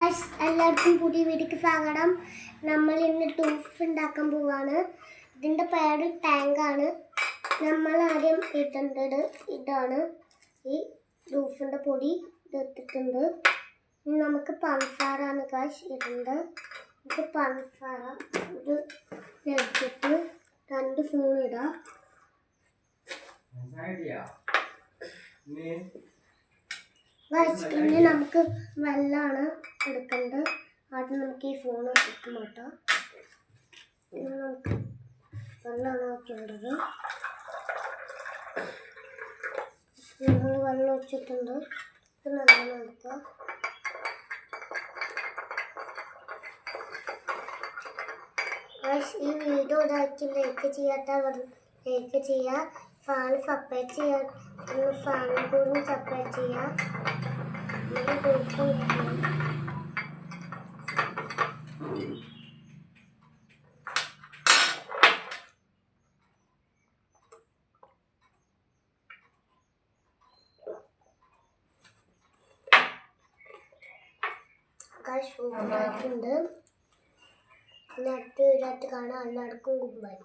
എല്ലാവർക്കും പുതിയ വീഡിയോക്ക് സ്വാഗതം. നമ്മൾ ഇന്ന് ടൂഫ് ഉണ്ടാക്കാൻ പോവാണ്. ഇതിൻ്റെ പേര് ടാങ്കാണ്. നമ്മൾ ആദ്യം ഇടേണ്ടത് ഇതാണ്. ഈ ടൂഫിൻ്റെ പൊടി എടുത്തിട്ടുണ്ട്. ഇനി നമുക്ക് പഞ്ചസാരാണ് ഇടേണ്ടത്. ഇത് പഞ്ചസാര ഇത് എടുത്തിട്ട് 2 സ്പൂൺ ഇടാം. ഇനി നമുക്ക് വെള്ളമാണ് എടുക്കേണ്ടത്. ആദ്യം നമുക്ക് ഈ ഫോൺ എടുത്ത് മാറ്റാം. ഇനി നമുക്ക് വെള്ളമാണ് വെക്കേണ്ടത്. നമ്മൾ വെള്ളം ഒഴിച്ചിട്ടുണ്ട്. ഇത് നല്ലോണം എടുക്കുക. ഈ വീഡിയോ ഇതാക്കി ലൈക്ക് ചെയ്യാത്തവർ ലൈക്ക് ചെയ്യുക. ഫാൻ സബ്സ്ക്രൈബ് ചെയ്യാൻ ഫാനും കൂടി സബ്സ്ക്രൈബ് ചെയ്യുക. സൂപ്പറായിട്ടുണ്ട്. അടുത്ത വീഡിയോ കാണാൻ എല്ലാവർക്കും ഗുഡ് ബൈ.